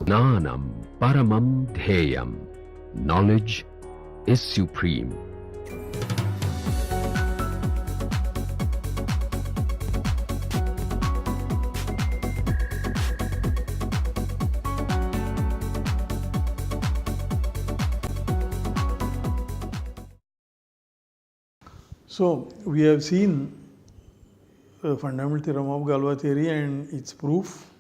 Jnanam Paramam Dheyam. Knowledge is supreme. So, we have seen the fundamental theorem of Galois theory and its proof.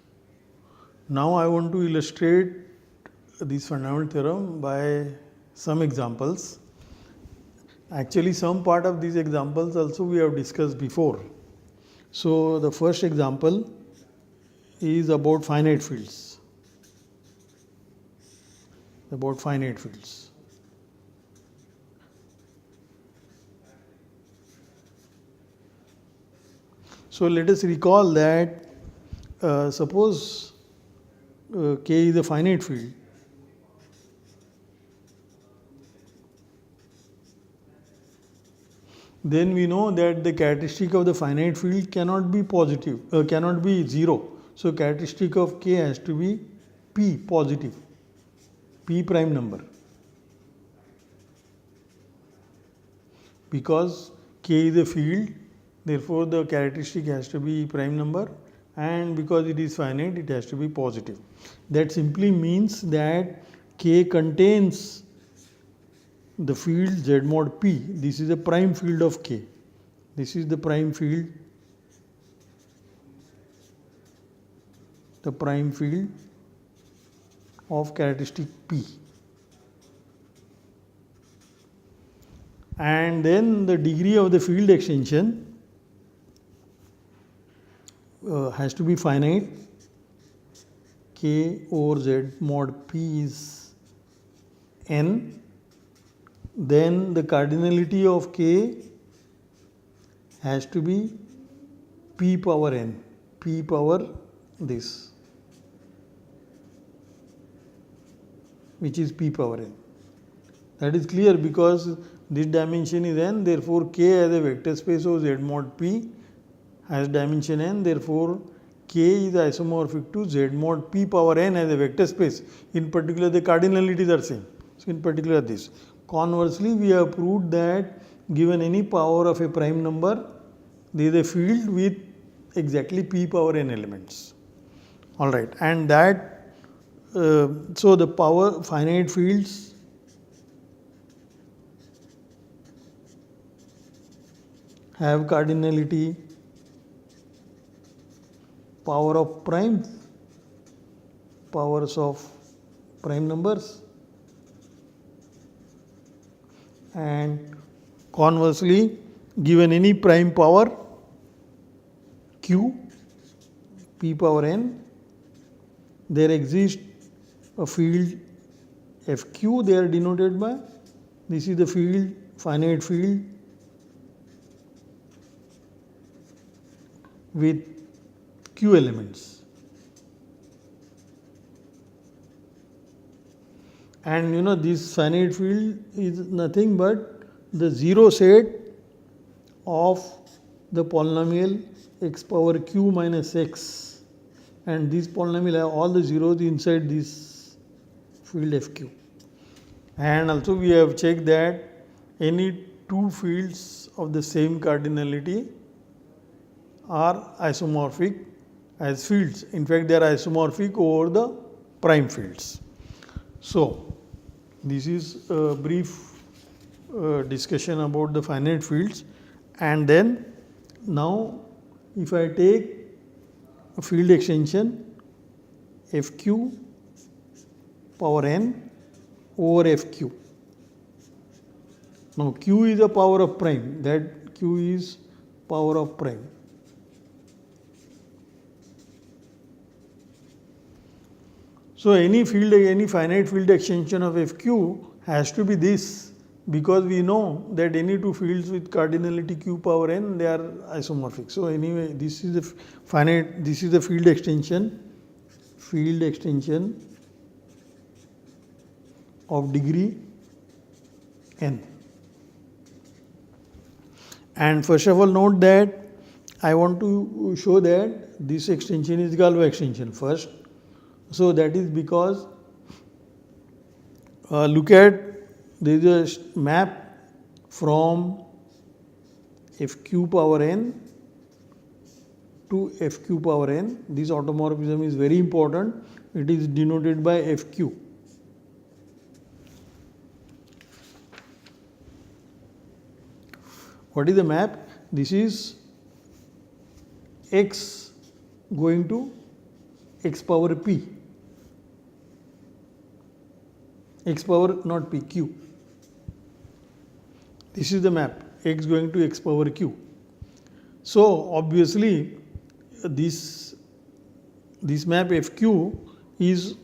Now, I want to illustrate this fundamental theorem by some examples. Actually, some part of these examples also we have discussed before. So, the first example is about finite fields. About finite fields. So, let us recall that suppose K is a finite field, then we know that the characteristic of the finite field cannot be positive, cannot be 0. So, characteristic of K has to be P positive, P prime number, because K is a field. Therefore, the characteristic has to be prime number, and because it is finite, it has to be positive. That simply means that K contains the field Z mod P. This is a prime field of K. This is the prime field, of characteristic P. And then the degree of the field extension has to be finite. K over Z mod P is n. Then the cardinality of K has to be P power n, P power this, which is P power n. That is clear because this dimension is n, therefore K as a vector space of Z mod P has dimension n, therefore K is isomorphic to Z mod P power n as a vector space. In particular, the cardinalities are same. So, in particular this. Conversely, we have proved that given any power of a prime number, there is a field with exactly P power n elements. Alright, and that, so the power finite fields have cardinality, power of primes, powers of prime numbers, and conversely, given any prime power Q, P power n, there exists a field Fq. They are denoted by, this is the field, finite field with Q elements. And you know, this finite field is nothing but the zero set of the polynomial x power q minus x, and this polynomial have all the zeros inside this field Fq. And also we have checked that any two fields of the same cardinality are isomorphic as fields. In fact, they are isomorphic over the prime fields. So, this is a brief discussion about the finite fields. And then now if I take a field extension Fq power n over Fq. Now Q is a power of prime, that Q is power of prime. So any finite field extension of Fq has to be this, because we know that any two fields with cardinality q power n, they are isomorphic. So anyway, this is the finite, this is the field extension of degree n. And first of all, note that I want to show that this extension is Galois extension first. So that is because look at, there is a map from fq power n to fq power n. This automorphism is very important. It is denoted by fq. What is the map? This is x going to x power p, x power not p, q. This is the map, x going to x power q. So obviously this map fq is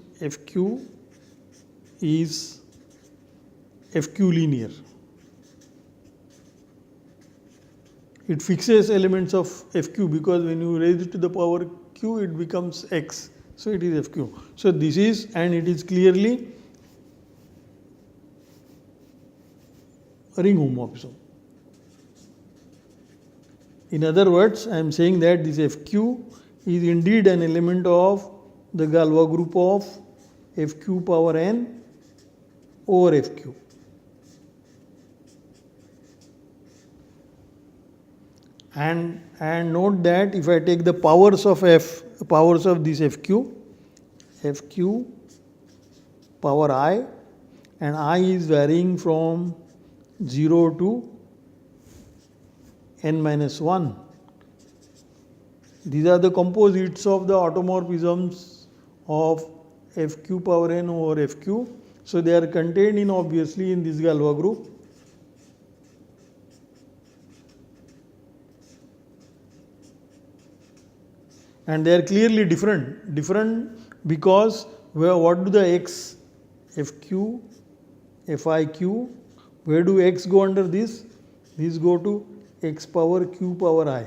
fq linear. It fixes elements of fq because when you raise it to the power q it becomes x. So it is fq. So this is, and it is clearly a ring homomorphism. In other words, I am saying that this fq is indeed an element of the Galois group of fq power n over fq. And note that if I take the powers of this fq power I, and I is varying from 0 to n minus 1. These are the composites of the automorphisms of fq power n over fq. So they are contained in, obviously, in this Galois group. And they are clearly different because what do the x, fq, fiq, where do x go under this? These go to x power q power I.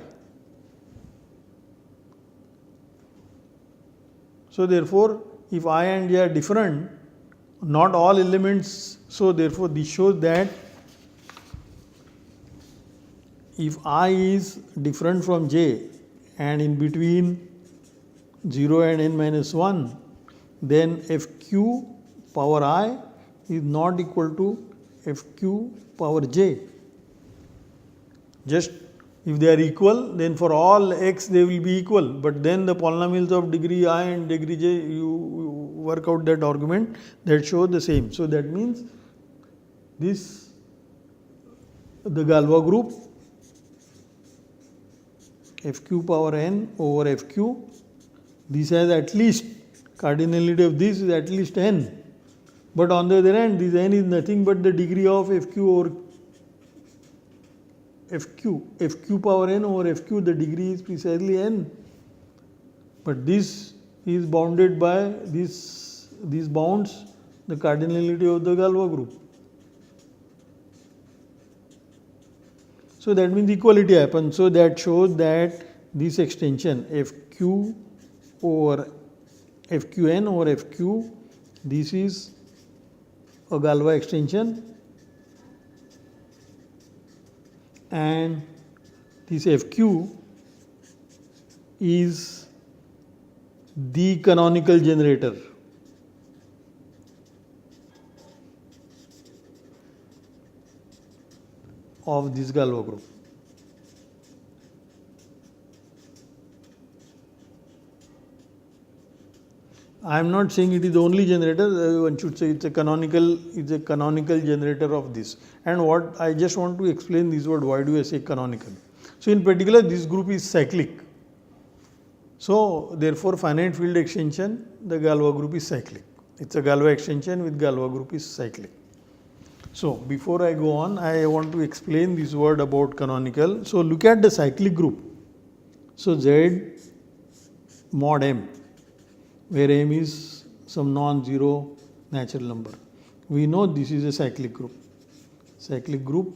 So therefore, if I and j are different, not all elements, so therefore this shows that if I is different from j and in between 0 and n minus 1, then fq power I is not equal to fq power j. Just if they are equal, then for all x they will be equal, but then the polynomials of degree I and degree j, you work out that argument that shows the same. So that means this, the Galois group fq power n over fq, this has at least, cardinality of this is at least n, but on the other hand this n is nothing but the degree of fq over fq power n over fq, the degree is precisely n, but this is bounded by these bounds, the cardinality of the Galois group. So that means equality happens. So that shows that this extension fq over fqn over fq, this is a Galois extension, and this fq is the canonical generator of this Galois group. I am not saying it is the only generator, one should say it's a canonical generator of this. And what I just want to explain this word, why do I say canonical? So in particular this group is cyclic. So therefore finite field extension, the Galois group is cyclic. It's a Galois extension with Galois group is cyclic. So before I go on, I want to explain this word about canonical. So look at the cyclic group. So Z mod m, where m is some non-zero natural number. We know this is a cyclic group. Cyclic group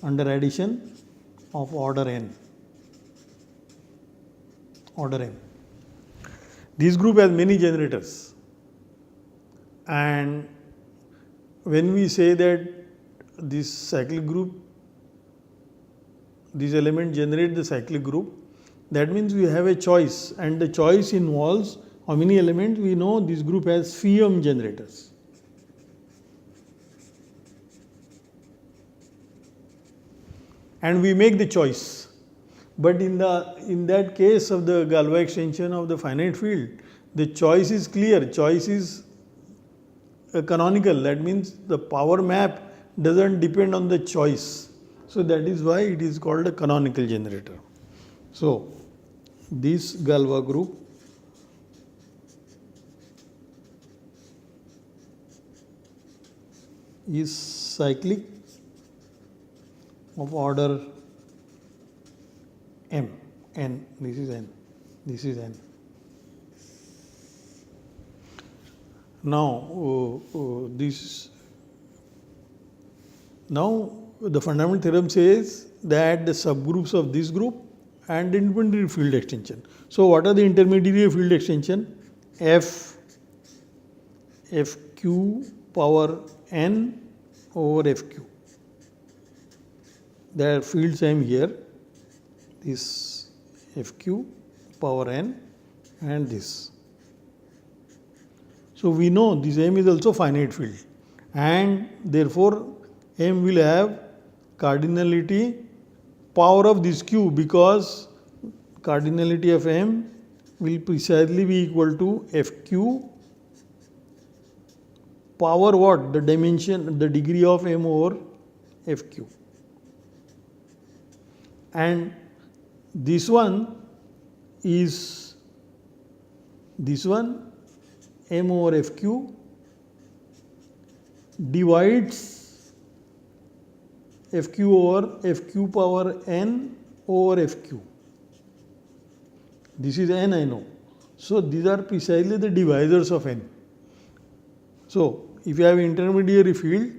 under addition of order n. Order n. This group has many generators, and when we say that this cyclic group, this element generate the cyclic group, that means we have a choice, and the choice involves how many elements? We know this group has phi-m generators. And we make the choice. But in that case of the Galois extension of the finite field, the choice is clear. Choice is canonical. That means the power map doesn't depend on the choice. So that is why it is called a canonical generator. So this Galois group is cyclic of order m, n, this is n, this is n. Now the fundamental theorem says that the subgroups of this group and intermediary field extension. So what are the intermediary field extension? Fq power n over Fq. There are fields I am here, this Fq power n and this. So we know this M is also finite field, and therefore M will have cardinality power of this Q, because cardinality of M will precisely be equal to Fq power what? The dimension, the degree of M over Fq. And this one is M over Fq divides Fq over Fq power n over Fq. This is n, I know. So these are precisely the divisors of n. So if you have intermediary field,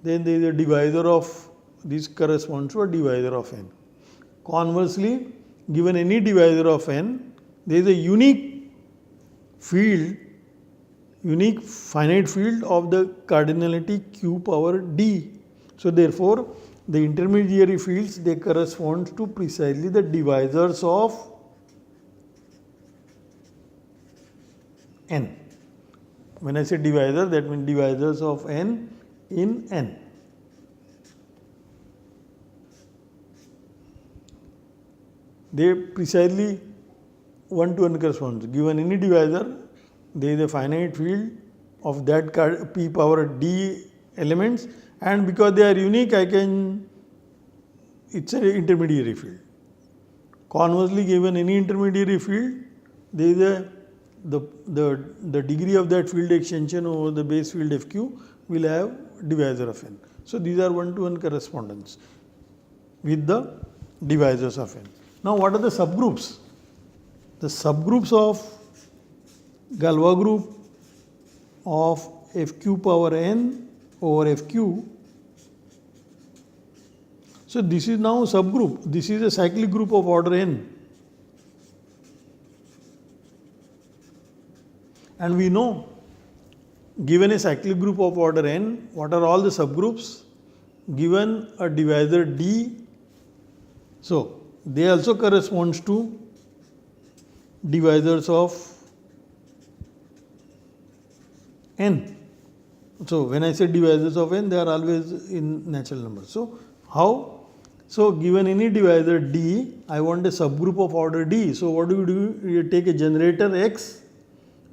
then there is a divisor of this corresponds to a divisor of n. Conversely, given any divisor of n, there is a unique field, unique finite field of the cardinality q power d. So therefore, the intermediary fields, they correspond to precisely the divisors of n. When I say divisor, that means divisors of n in n. They precisely one-to-one correspond. Given any divisor, there is a finite field of that p power d elements, and because they are unique, it's an intermediary field. Conversely, given any intermediary field, there is the degree of that field extension over the base field Fq will have divisor of n. So these are one-to-one correspondence with the divisors of n. Now what are the subgroups? The subgroups of Galois group of Fq power n over Fq. So this is now subgroup. This is a cyclic group of order n. And we know, given a cyclic group of order n, what are all the subgroups? Given a divisor d, so they also corresponds to divisors of n. So when I say divisors of n, they are always in natural numbers. So how? So given any divisor d, I want a subgroup of order d. So what do? You take a generator x,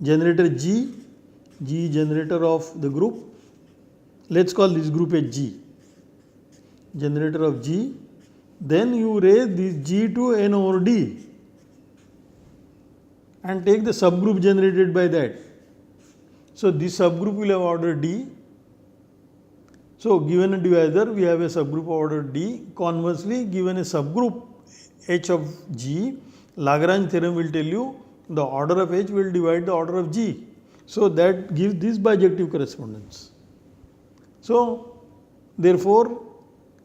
generator G generator of the group. Let's call this group as G. Generator of G. Then you raise this G to n over d and take the subgroup generated by that. So this subgroup will have order d. So given a divisor, we have a subgroup of order d. Conversely, given a subgroup H of G, Lagrange theorem will tell you the order of H will divide the order of G. So that gives this bijective correspondence. So therefore,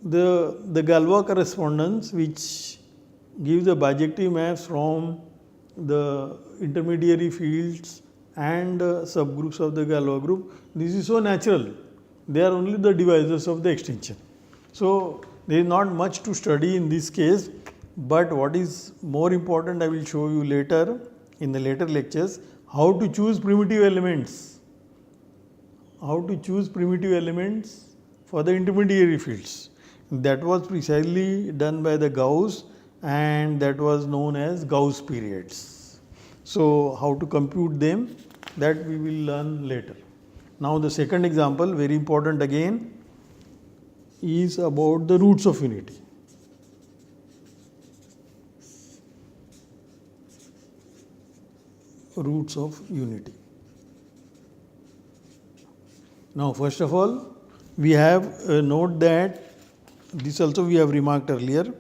the Galois correspondence, which gives the bijective maps from the intermediary fields and subgroups of the Galois group, this is so natural. They are only the divisors of the extension. So there is not much to study in this case, but what is more important I will show you later in the later lectures, how to choose primitive elements. How to choose primitive elements for the intermediary fields. That was precisely done by the Gauss, and that was known as Gauss periods. So, how to compute them, that we will learn later. Now, the second example, very important again, is about the roots of unity. Roots of unity. Now, first of all, we have a note that this also we have remarked earlier,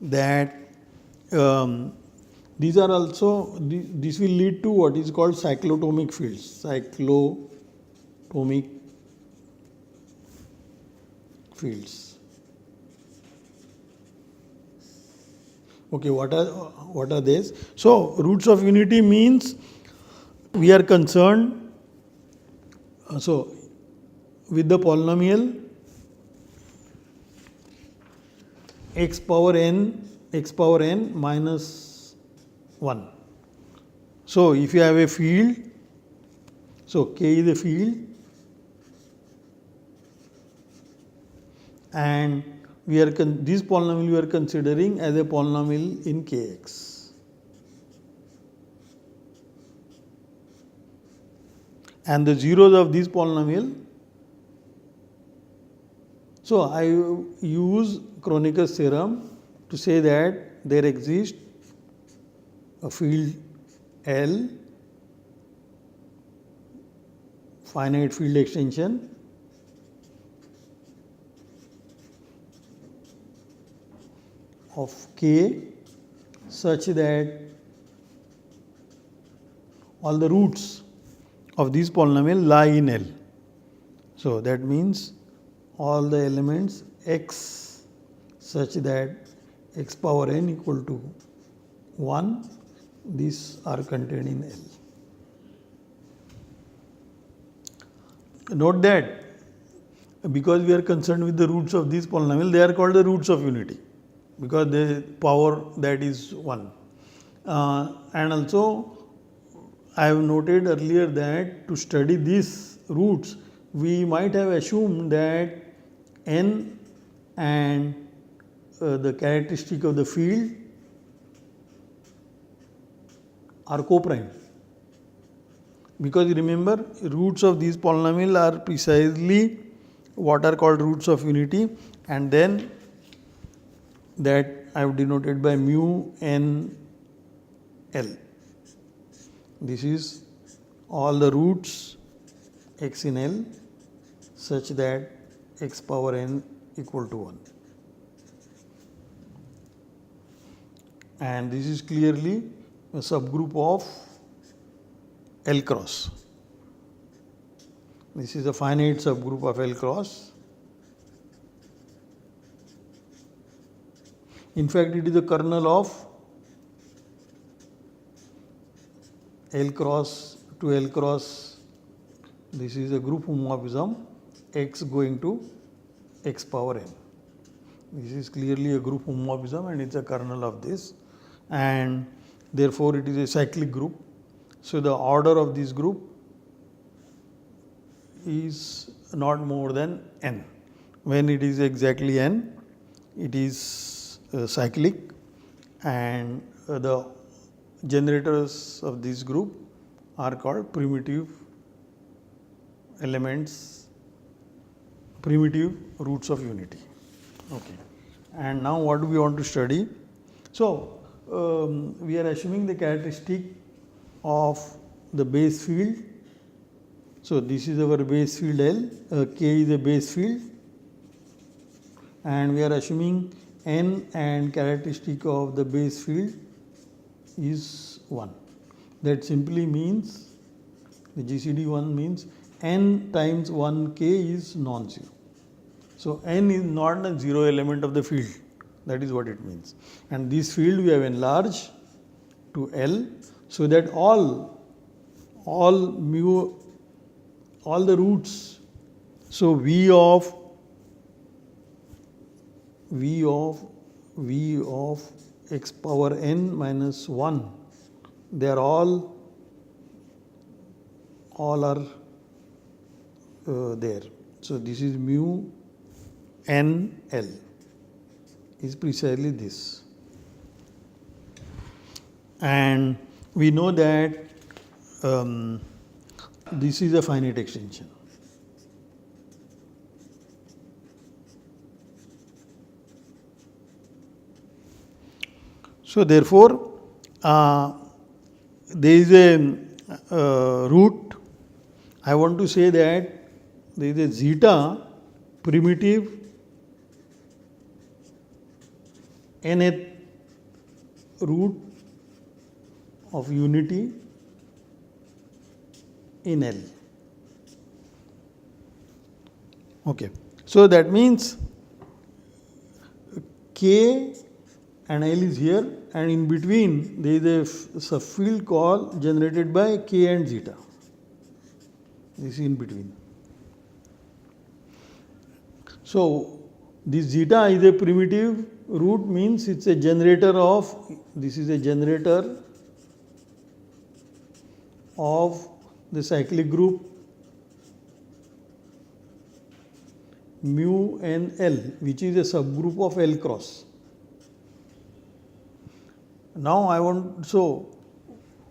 that these are also, this will lead to what is called cyclotomic fields. Cyclotomic fields. Okay, what are these? So, roots of unity means we are concerned with the polynomial x power n minus 1. So, if you have a field, so K is a field, and this polynomial we are considering as a polynomial in Kx. And the zeros of this polynomial, so I use Kroneker's theorem to say that there exists a field L, finite field extension, of K such that all the roots of this polynomial lie in L. So, that means all the elements x such that x power n equal to 1, these are contained in L. Note that because we are concerned with the roots of this polynomial, they are called the roots of unity, because the power that is 1. And also I have noted earlier that to study these roots, we might have assumed that n and the characteristic of the field are co-prime. Because remember, roots of these polynomial are precisely what are called roots of unity, and then that I have denoted by mu n L. This is all the roots x in L such that x power n equal to 1. And this is clearly a subgroup of L cross. This is a finite subgroup of L cross. In fact, it is the kernel of L cross to L cross. This is a group homomorphism x going to x power n. This is clearly a group homomorphism and it is a kernel of this, and therefore it is a cyclic group. So, the order of this group is not more than n. When it is exactly n, it is cyclic, and the generators of this group are called primitive elements, primitive roots of unity. Okay. And now what do we want to study? So, we are assuming the characteristic of the base field. So, this is our base field L, K is a base field, and we are assuming n and characteristic of the base field is 1. That simply means, the GCD 1 means n times 1 K is non-zero. So, n is not a zero element of the field, that is what it means. And this field we have enlarged to L, so that all the roots, so V of x power n minus 1, they are all all are there. So this is mu n L is precisely this. And we know that this is a finite extension. So therefore, there is a root. I want to say that there is a zeta primitive nth root of unity in L. Okay. So that means K and L is here, and in between there is a subfield called generated by K and zeta. This is in between. So this zeta is a primitive root, means it's a generator of, this is a generator of the cyclic group mu n L, which is a subgroup of L cross. Now I want, so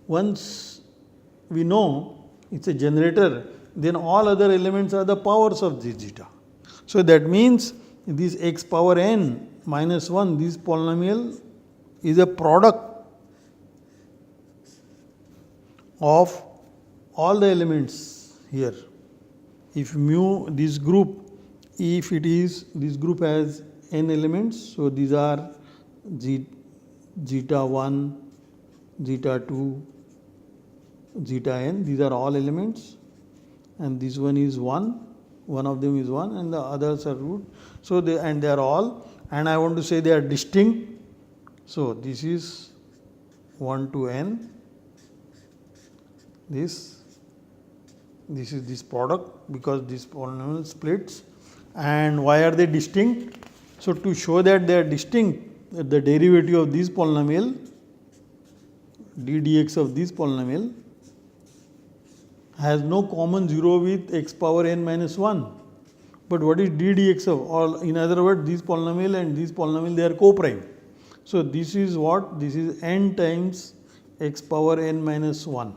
once we know it's a generator, then all other elements are the powers of this zeta. So that means this x power n minus 1, this polynomial is a product of all the elements here. If mu, this group, if it is, this group has n elements, so these are zeta 1, zeta 2, zeta n, these are all elements, and this one is 1, one of them is 1 and the others are root. So they, and they are all, and I want to say they are distinct. So this is 1 to n, this is this product, because this polynomial splits. And why are they distinct? So to show that they are distinct, the derivative of this polynomial, d dx of this polynomial, has no common 0 with x power n minus 1. But what is d dx of, or in other words, this polynomial and this polynomial, they are co-prime. So this is what? This is n times x power n minus 1,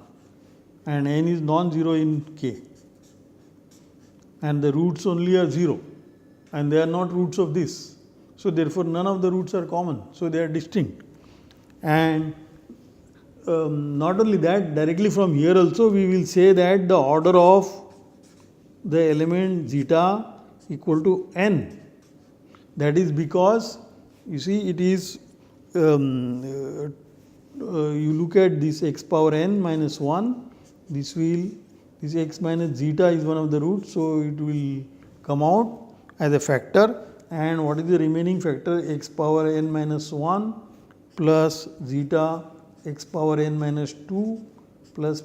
and n is non-zero in K, and the roots only are 0, and they are not roots of this. So therefore none of the roots are common, so they are distinct. And not only that, directly from here also we will say that the order of the element zeta equal to n. That is because, you see, it is, you look at this x power n minus 1, this x minus zeta is one of the roots, so it will come out as a factor. And what is the remaining factor? X power n minus 1 plus zeta x power n minus 2 plus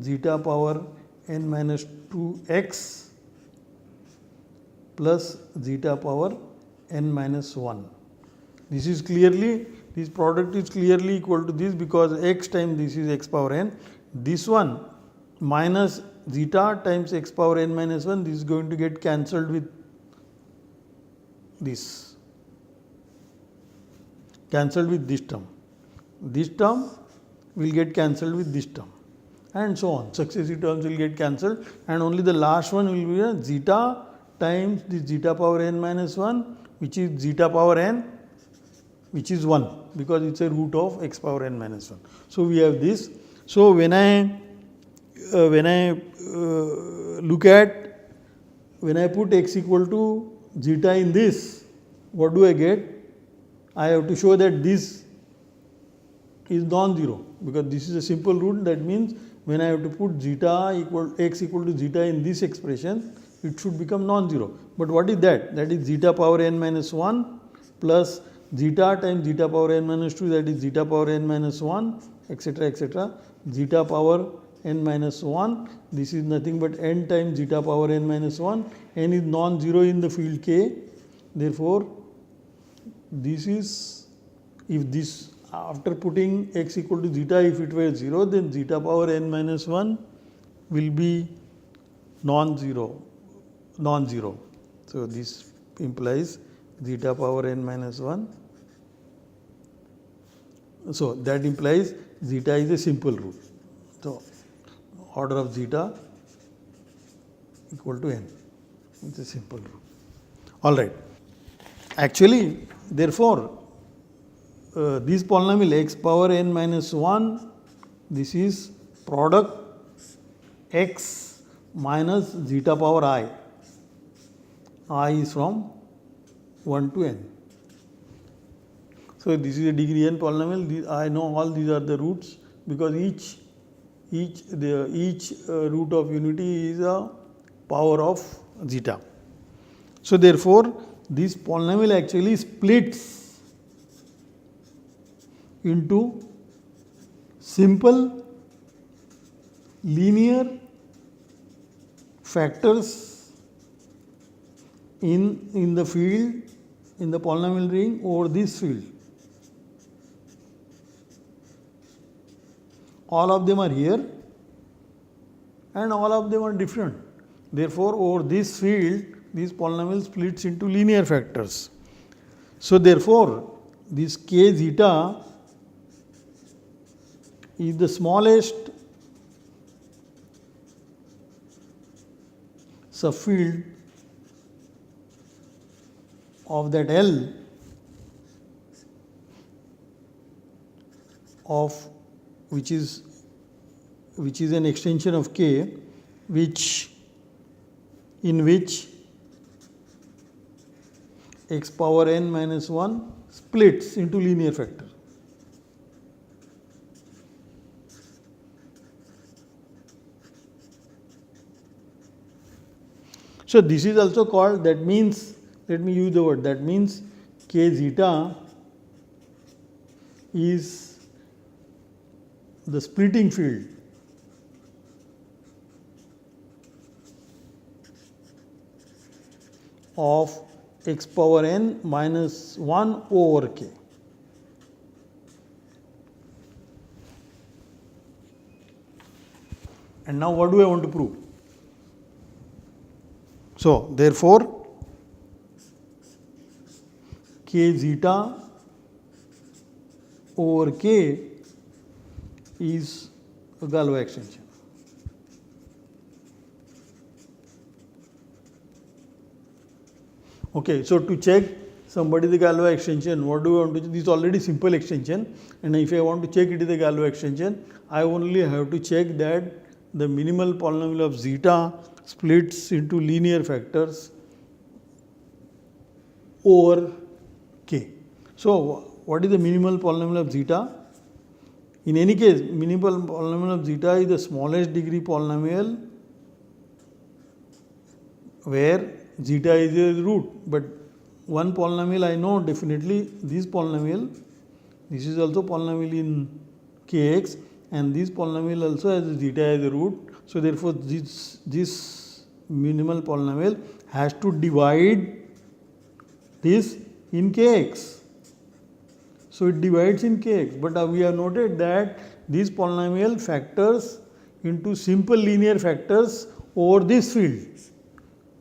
zeta power n minus 2x plus zeta power n minus 1. This is clearly, this product is clearly equal to this, because x times this is x power n. This one minus zeta times x power n minus 1, this is going to get cancelled with this, cancelled with this term. This term will get cancelled with this term, and so on. Successive terms will get cancelled, and only the last one will be a zeta times the zeta power n minus 1, which is zeta power n, which is 1, because it is a root of x power n minus 1. So we have this. So when I look at, when I put x equal to zeta in this, what do I get? I have to show that this is non-zero, because this is a simple root. That means when I have to put zeta equal, x equal to zeta in this expression, it should become non-zero. But what is that? That is zeta power n minus 1 plus zeta times zeta power n minus 2, that is zeta power n minus 1, etc., etc. Zeta power n minus 1, this is nothing but n times zeta power n minus 1. N is non-zero in the field K. Therefore, this is, if this after putting x equal to zeta, if it were 0, then zeta power n minus 1 will be non-zero. So this implies zeta power n minus 1. So that implies zeta is a simple root. So order of zeta equal to n. It's a simple root. All right. Actually, therefore, this polynomial x power n minus 1, this is product x minus zeta power I. I is from 1 to n. So this is a degree n polynomial. I know all these are the roots because each root of unity is a power of zeta. So therefore, this polynomial actually splits into simple linear factors in the field, in the polynomial ring over this field. All of them are here and all of them are different. Therefore, over this field, this polynomial splits into linear factors. So therefore, this k zeta is the smallest subfield of that L of which is an extension of k, in which x power n minus 1 splits into linear factor. So this is also called, that means, let me use the word, that means k zeta is the splitting field of x power n minus 1 over k. And now what do I want to prove? So therefore, k zeta over k is a Galois extension. Okay, so to check somebody the Galois extension, what do we want to do? This is already simple extension, and if I want to check it is a Galois extension, I only have to check that the minimal polynomial of zeta splits into linear factors over k. So what is the minimal polynomial of zeta? In any case, minimal polynomial of zeta is the smallest degree polynomial where zeta is a root. But one polynomial I know definitely, this polynomial, this is also polynomial in kx, and this polynomial also has zeta as a root. So therefore, this minimal polynomial has to divide this in kx. So it divides in kx, but we have noted that this polynomial factors into simple linear factors over this field.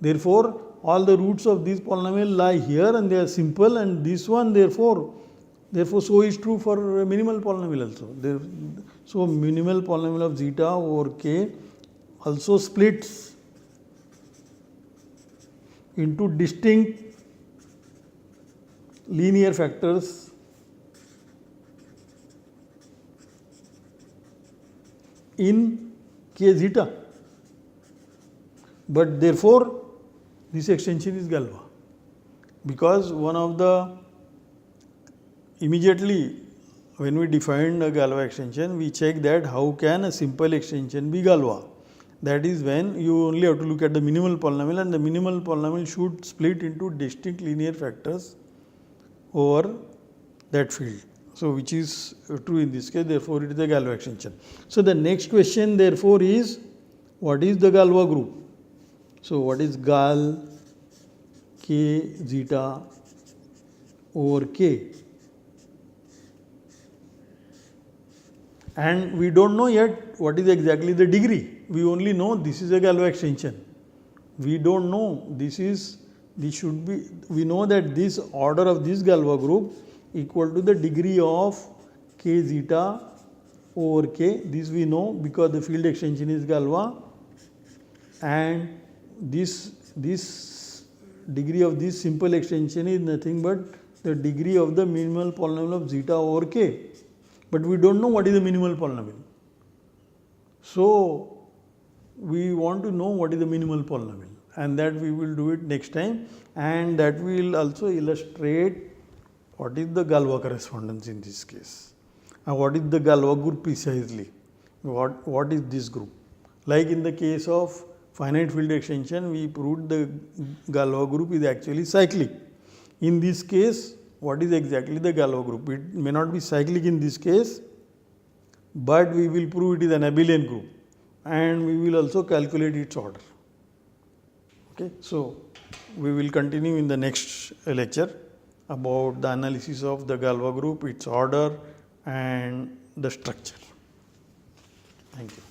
Therefore, all the roots of this polynomial lie here and they are simple, and this one therefore so is true for minimal polynomial also. So minimal polynomial of zeta over k also splits into distinct linear factors in k zeta, but therefore this extension is Galois, because one of the, immediately when we defined a Galois extension, we check that how can a simple extension be Galois. That is when you only have to look at the minimal polynomial, and the minimal polynomial should split into distinct linear factors over that field. So which is true in this case, therefore it is a Galois extension. So the next question therefore is, what is the Galois group? So what is Gal k zeta over k? and we don't know yet what is exactly the degree. We only know this is a Galois extension. We don't know this should be, we know that this order of this Galois group equal to the degree of k zeta over k. This we know because the field extension is Galois, and this degree of this simple extension is nothing but the degree of the minimal polynomial of zeta over k. But we don't know what is the minimal polynomial. So we want to know what is the minimal polynomial, and that we will do it next time, and that will also illustrate what is the Galois correspondence in this case, and what is the Galois group precisely, what is this group. Like in the case of finite field extension, we proved the Galois group is actually cyclic. In this case, what is exactly the Galois group? It may not be cyclic in this case, but we will prove it is an abelian group, and we will also calculate its order. Okay. So, we will continue in the next lecture about the analysis of the Galois group, its order and the structure. Thank you.